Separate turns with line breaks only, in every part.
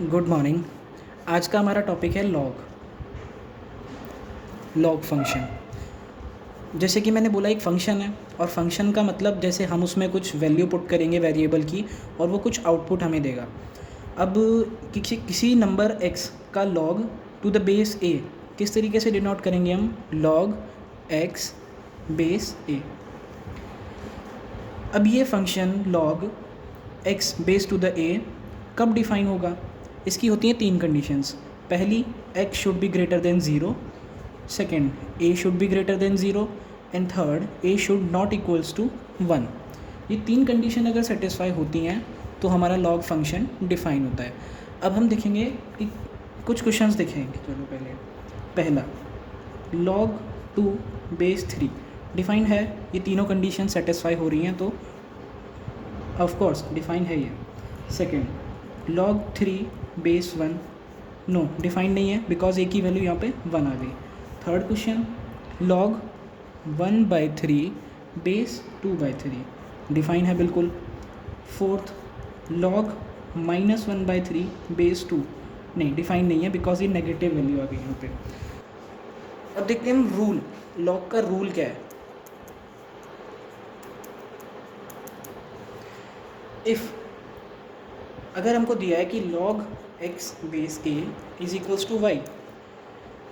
Good morning. आज का हमारा टॉपिक है लॉग फंक्शन। जैसे कि मैंने बोला, एक फ़ंक्शन है और फंक्शन का मतलब जैसे हम उसमें कुछ वैल्यू पुट करेंगे वेरिएबल की और वो कुछ आउटपुट हमें देगा। अब किसी नंबर x का log to the base a किस तरीके से डिनोट करेंगे हम? log x base a। अब ये function log x base to the a कब डिफ़ाइन होगा? इसकी होती हैं 3 कंडीशंस। पहली, x should be greater than 0, second a should be greater than 0 and third a should not equals to 1। ये 3 condition अगर सेटिस्फाई होती हैं तो हमारा लॉग फंक्शन डिफ़ाइन होता है। अब हम देखेंगे कि कुछ क्वेश्चंस देखेंगे। चलो पहला log 2 बेस 3 डिफ़ाइन है। ये तीनों कंडीशन सेटिस्फाई हो रही हैं तो ऑफ कोर्स डिफ़ाइन है ये। Second log 3 base 1 no define नहीं है बिकॉज ए की वैल्यू यहाँ पे 1 आ गई। Third question log 1/3 base 2/3 define है बिल्कुल। फोर्थ log -1/3 बेस 2 नहीं डिफ़ाइन नहीं है बिकॉज ये नेगेटिव वैल्यू आ गई यहाँ पे। अब देखते हैं हम रूल, लॉग का रूल क्या है। इफ़ अगर हमको दिया है कि log x base a is equals to y,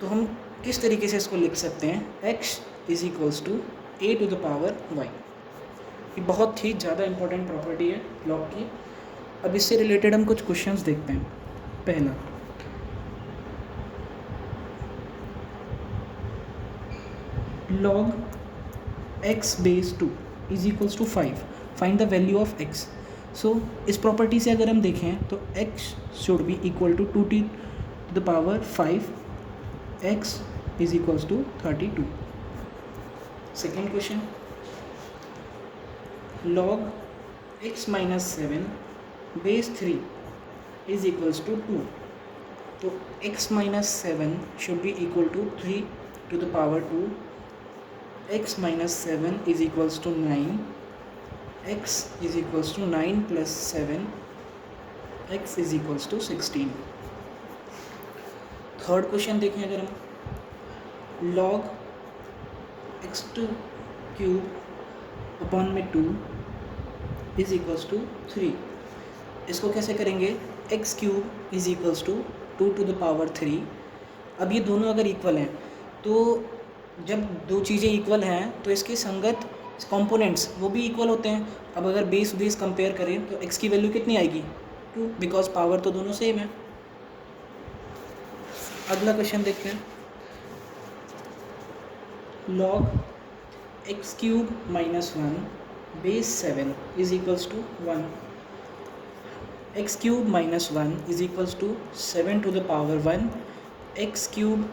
तो हम किस तरीके से इसको लिख सकते हैं? x is equals to a to the power y। ये बहुत ही ज़्यादा इंपॉर्टेंट प्रॉपर्टी है लॉग की। अब इससे रिलेटेड हम कुछ क्वेश्चंस देखते हैं। पहला, log x base 2 is equals to 5, find the value of x। So इस प्रॉपर्टी से अगर हम देखें तो x should be equal to 2t to the power 5, x is equals to 32। Second question, log x minus 7 base 3 is equals to 2। तो x minus 7 should be equal to 3 to the power 2, x minus 7 is equals to 9, x is equals to 9 plus 7, x is equals to 16। Third question देखें अगर हम, log x2 cube upon में 2 is equals to 3। इसको कैसे करेंगे? x cube is equals to 2 to the power 3। अब ये दोनों अगर इक्वल हैं तो जब दो चीज़ें इक्वल हैं तो इसके संगत कंपोनेंट्स वो भी इक्वल होते हैं। अब अगर बेस बेस कंपेयर करें तो x की वैल्यू कितनी आएगी? 2, बिकॉज पावर तो दोनों सेम है। अगला क्वेश्चन देखते हैं, log x cube minus 1 base 7 is equals to 1। x cube minus 1 is equals to 7 to the power 1, x cube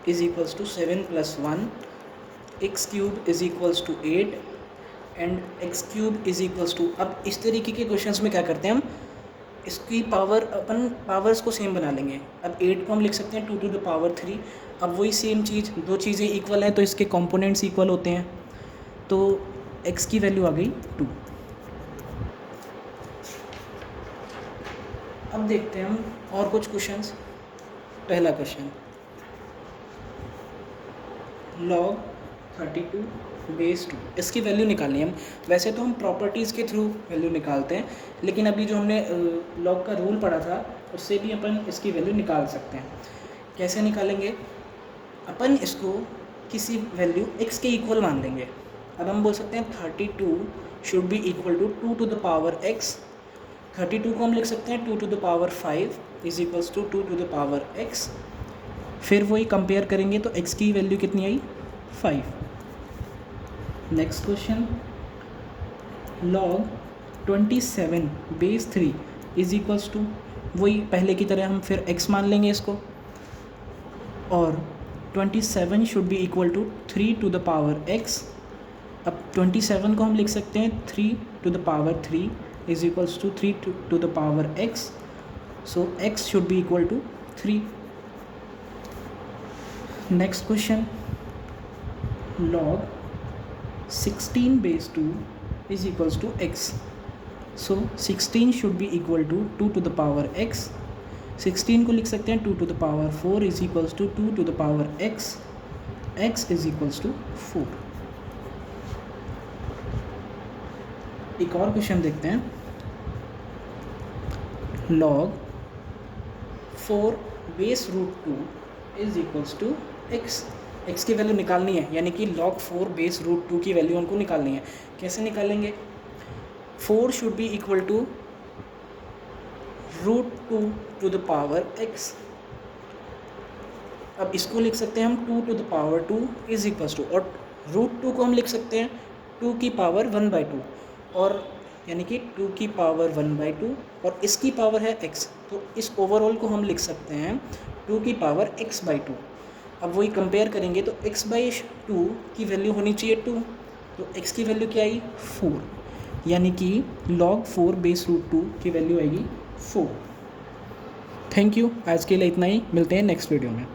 is equals to 7 plus 1, x cube is equals to 8 and x cube is equals to. अब इस तरीके के questions में क्या करते हैं हम, इसकी पावर अपन पावर्स को सेम बना लेंगे। अब 8 को हम लिख सकते हैं 2 टू द पावर 3। अब वही सेम चीज़, दो चीज़ें इक्वल हैं तो इसके कंपोनेंट्स इक्वल होते हैं, तो x की वैल्यू आ गई 2। अब देखते हैं हम और कुछ क्वेश्चंस। पहला क्वेश्चन, log 32 बेस 2, इसकी वैल्यू निकालनी है हम। वैसे तो हम प्रॉपर्टीज़ के थ्रू वैल्यू निकालते हैं, लेकिन अभी जो हमने लॉग का रूल पढ़ा था उससे भी अपन इसकी वैल्यू निकाल सकते हैं। कैसे निकालेंगे? अपन इसको किसी वैल्यू x के इक्वल मान लेंगे। अब हम बोल सकते हैं 32 should be equal to 2 to the power x। 32 को हम लिख सकते हैं 2 to the power 5 is equals to 2 to the power x। फिर वही कंपेयर करेंगे तो x की वैल्यू कितनी आई? 5। Next question, log 27 base 3 is equals to, वही पहले की तरह हम फिर x मान लेंगे इसको, और 27 should be equal to 3 to the power x। अब 27 को हम लिख सकते हैं 3 to the power 3 is equals to 3 to the power x। So x should be equal to 3। Next question, log 16 base 2 is equals to x. So 16 should be equal to 2 to the power x 16 को लिख सकते हैं 2 to the power 4 is equals to 2 to the power x, x is equals to 4। एक और question देखते हैं, log 4 बेस root 2 is equals to x, x की वैल्यू निकालनी है, यानी कि log 4 बेस रूट 2 की वैल्यू हमको निकालनी है। कैसे निकालेंगे? 4 should be equal to root 2 to the power x। अब इसको लिख सकते हैं हम 2 to the power 2 is equals to, और रूट 2 को हम लिख सकते हैं 2 की पावर 1/2, और यानी कि 2 की पावर 1/2 और इसकी पावर है x, तो इस ओवरऑल को हम लिख सकते हैं 2 की पावर x/2। अब वही कंपेयर करेंगे तो x/2 की वैल्यू होनी चाहिए 2, तो x की वैल्यू क्या आई 4, यानी कि log 4 बेस रूट 2 की वैल्यू आएगी 4। थैंक यू, आज के लिए इतना ही, मिलते हैं नेक्स्ट वीडियो में।